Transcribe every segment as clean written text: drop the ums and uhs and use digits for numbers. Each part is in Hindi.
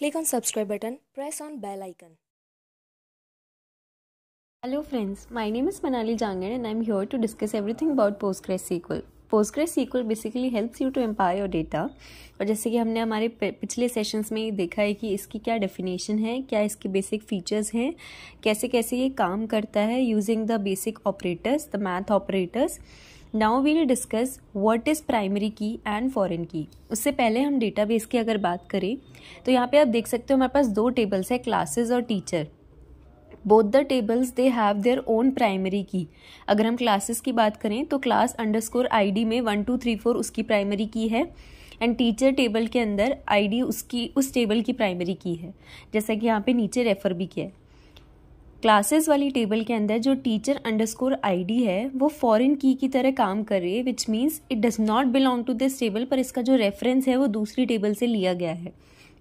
Click on subscribe button, press on bell icon. Hello friends, my name is Manali Jangan and I'm here to discuss everything about PostgreSQL. PostgreSQL basically helps you to empower your data. और जैसे कि हमने हमारे पिछले सेशंस में देखा है कि इसकी क्या डेफिनेशन है, क्या इसके बेसिक फीचर्स हैं, कैसे कैसे ये काम करता है using the basic operators, the math operators. Now we will discuss what is primary key and foreign key. उससे पहले हम डेटाबेस की अगर बात करें तो यहाँ पे आप देख सकते हो हमारे पास दो टेबल्स है, क्लासेस और teacher. Both the tables they have their own primary की. अगर हम क्लासेस की बात करें तो क्लास अंडरस्कोर आईडी में 1 2 3 4 उसकी प्राइमरी की है एंड टीचर टेबल के अंदर आईडी उसकी उस टेबल की प्राइमरी की है, जैसा कि यहाँ पे नीचे रेफर भी किया है. क्लासेस वाली टेबल के अंदर जो टीचर अंडरस्कोर आईडी है वो फॉरेन की तरह काम कर रही है, which means it does not belong to this table, पर इसका जो रेफरेंस है वो दूसरी टेबल से लिया गया है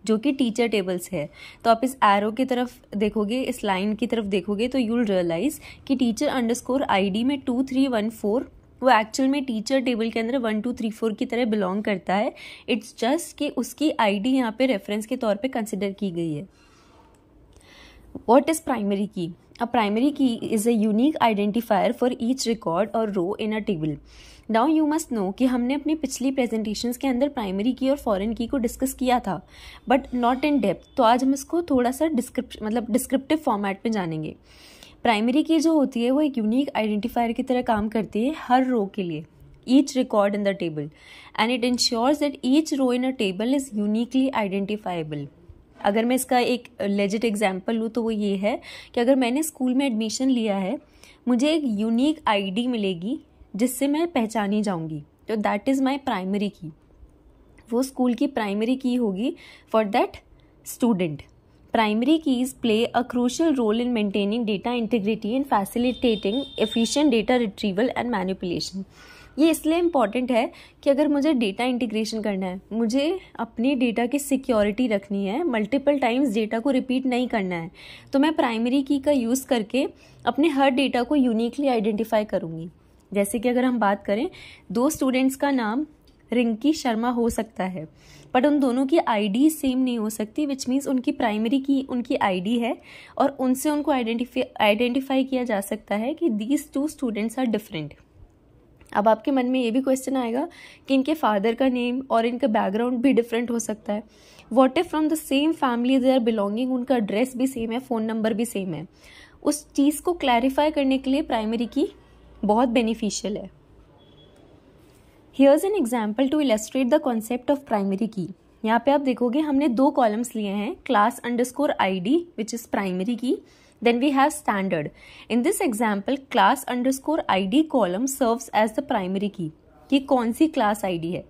जो कि टीचर टेबल्स है. तो आप इस एरो की तरफ देखोगे, इस लाइन की तरफ देखोगे तो यू विल रियलाइज कि टीचर अंडरस्कोर आईडी में 2 3 1 4 वो एक्चुअल में टीचर टेबल के अंदर 1 2 3 4 की तरह बिलोंग करता है. इट्स जस्ट कि उसकी आईडी यहाँ पे रेफरेंस के तौर पे कंसिडर की गई है. What is primary key? A primary key is a unique identifier for each record or row in a table. Now you must know कि हमने अपनी पिछली प्रेजेंटेशंस के अंदर प्राइमरी की और फॉरेन की को डिस्कस किया था, बट नॉट इन डेप्थ. तो आज हम इसको थोड़ा सा डिस्क्रिप्टिव फॉर्मेट में जानेंगे. प्राइमरी की जो होती है वो एक यूनिक आइडेंटिफायर की तरह काम करती है हर रो के लिए, each record in the table, and it ensures that each row in a table is uniquely identifiable. अगर मैं इसका एक लेजिट एग्जाम्पल लूँ तो वो ये है कि अगर मैंने स्कूल में एडमिशन लिया है, मुझे एक यूनिक आईडी मिलेगी जिससे मैं पहचानी जाऊंगी, तो दैट इज़ माय प्राइमरी की. वो स्कूल की प्राइमरी की होगी for that student. Primary keys play a crucial role in maintaining data integrity and facilitating efficient data retrieval and manipulation. ये इसलिए इम्पॉर्टेंट है कि अगर मुझे डेटा इंटीग्रेशन करना है, मुझे अपनी डेटा की सिक्योरिटी रखनी है, मल्टीपल टाइम्स डेटा को रिपीट नहीं करना है, तो मैं प्राइमरी की का यूज़ करके अपने हर डेटा को यूनिकली आइडेंटिफाई करूँगी. जैसे कि अगर हम बात करें, दो स्टूडेंट्स का नाम रिंकी शर्मा हो सकता है, बट उन दोनों की आईडी सेम नहीं हो सकती, विच मीन्स उनकी प्राइमरी की उनकी आईडी है और उनसे उनको आइडेंटिफाई किया जा सकता है कि these two students are different. अब आपके मन में ये भी क्वेश्चन आएगा कि इनके फादर का नेम और इनका बैकग्राउंड भी डिफरेंट हो सकता है. What if from the same family they are belonging, उनका एड्रेस भी सेम है, फ़ोन नंबर भी सेम है. उस चीज़ को क्लैरिफाई करने के लिए प्राइमरी की बहुत बेनिफिशियल है. Here's an example to illustrate the concept of primary key. यहाँ पे आप देखोगे हमने दो कॉलम्स लिए हैं, class underscore ID which is primary की, then we have standard. In this example, class underscore ID column serves as the primary key. कि कौन सी class ID है.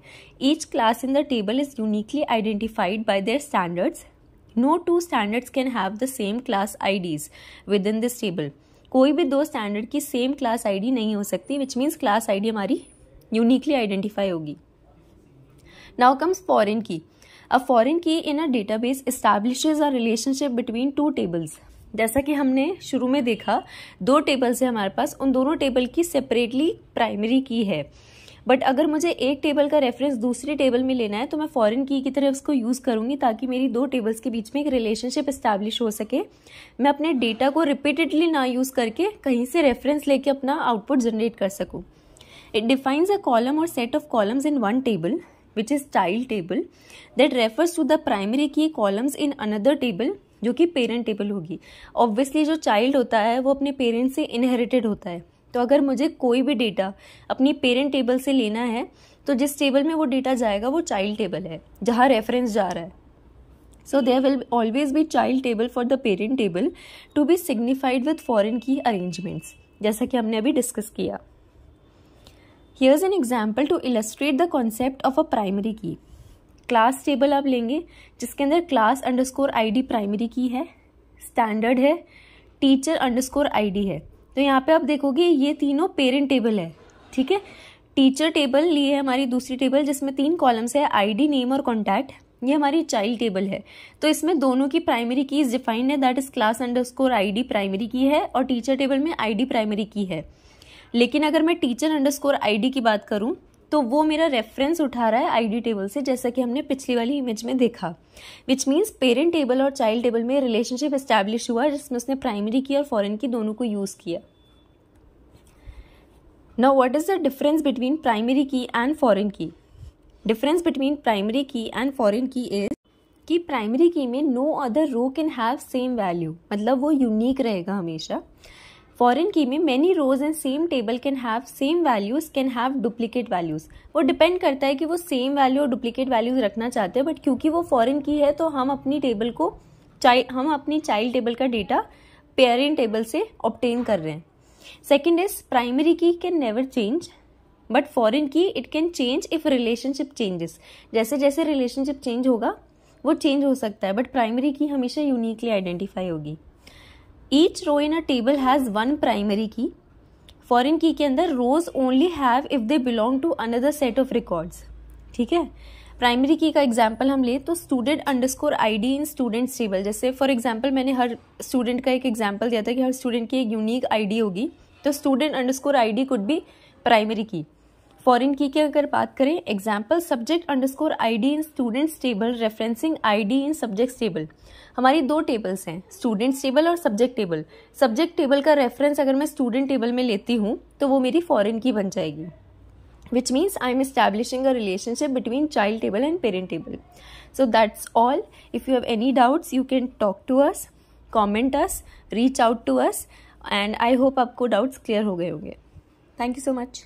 Each class in the table is uniquely identified by their standards. No two standards can have the same class IDs within this table. कोई भी दो standard की same class ID नहीं हो सकती, which means class ID हमारी uniquely identify होगी. Now comes foreign key. A foreign key in a database establishes a relationship between two tables. जैसा कि हमने शुरू में देखा, दो टेबल्स है हमारे पास, उन दोनों टेबल की सेपरेटली प्राइमरी की है, बट अगर मुझे एक टेबल का रेफरेंस दूसरी टेबल में लेना है तो मैं फॉरेन की तरह उसको यूज़ करूँगी ताकि मेरी दो टेबल्स के बीच में एक रिलेशनशिप इस्टेब्लिश हो सके. मैं अपने डेटा को रिपीटेडली ना यूज़ करके कहीं से रेफरेंस लेके अपना आउटपुट जनरेट कर सकूँ. इट डिफाइंस अ कॉलम और set of columns in one table which is child table that refers to the primary key columns in another table जो कि पेरेंट टेबल होगी. ऑब्वियसली जो चाइल्ड होता है वो अपने पेरेंट्स से इनहेरिटेड होता है, तो अगर मुझे कोई भी डेटा अपनी पेरेंट टेबल से लेना है तो जिस टेबल में वो डेटा जाएगा वो चाइल्ड टेबल है जहाँ रेफरेंस जा रहा है. So there will always be child table for the parent table to be signified with foreign key arrangements, जैसा कि हमने अभी डिस्कस किया. Here's an example to illustrate the concept of a primary key. Class table आप लेंगे जिसके अंदर क्लास अंडरस्कोर आईडी प्राइमरी की है, स्टैंडर्ड है, टीचर अंडरस्कोर आईडी है. तो यहाँ पे आप देखोगे ये तीनों पेरेंट टेबल है, ठीक है. टीचर टेबल लिए है हमारी दूसरी टेबल जिसमें 3 कॉलम्स है, आईडी, नेम और कॉन्टैक्ट. ये हमारी चाइल्ड टेबल है, तो इसमें दोनों की प्राइमरी कीज डिफाइंड है, that is class underscore ID primary की है और टीचर टेबल में आईडी प्राइमरी की है. लेकिन अगर मैं टीचर अंडरस्कोर आईडी की बात करूँ तो वो मेरा रेफरेंस उठा रहा है आईडी टेबल से, जैसा कि हमने पिछली वाली इमेज में देखा। विच मीन्स पेरेंट टेबल और चाइल्ड टेबल में रिलेशनशिप एस्टैब्लिश हुआ जिसमें उसने प्राइमरी की और फॉरेन की दोनों को यूज़ किया। Now what is the difference between primary key and foreign key? Difference between primary key and foreign key is कि प्राइमरी की में no other row can have same value, मतलब वो यूनिक रहेगा हमेशा। फॉरेन की में many rows in same table can have same values, can have duplicate values. वो डिपेंड करता है कि वो सेम वैल्यू और डुप्लीकेट वैल्यूज रखना चाहते हैं, बट क्योंकि वो फॉरेन की है तो हम अपनी टेबल को हम अपनी चाइल्ड टेबल का डेटा पेरेंट टेबल से ऑब्टेन कर रहे हैं। Second is primary key can never change, but foreign key it can change if relationship changes. जैसे जैसे रिलेशनशिप चेंज होगा वो चेंज हो सकता है, बट प्राइमरी की हमेशा यूनिकली आइडेंटिफाई होगी। Each row in a table has one primary key. Foreign key के अंदर rows only have if they belong to another set of records. ठीक है, प्राइमरी की का एग्जाम्पल हम ले तो student underscore ID in students table. जैसे फॉर एग्जाम्पल मैंने हर स्टूडेंट का एक एग्जाम्पल दिया था कि हर स्टूडेंट की एक यूनिक आईडी होगी, तो student underscore ID could be primary key. Foreign की अगर बात करें, example subject underscore ID in students table referencing ID in subjects table. हमारी दो टेबल्स हैं, स्टूडेंट्स टेबल और सब्जेक्ट टेबल। सब्जेक्ट टेबल का रेफरेंस अगर मैं स्टूडेंट टेबल में लेती हूँ तो वो मेरी फॉरेन की बन जाएगी, which means I'm establishing a relationship between child table and parent table. So that's all. If you have any doubts, you can talk to us, comment us, reach out to us, and I hope आपको doubts clear हो गए होंगे. Thank you so much.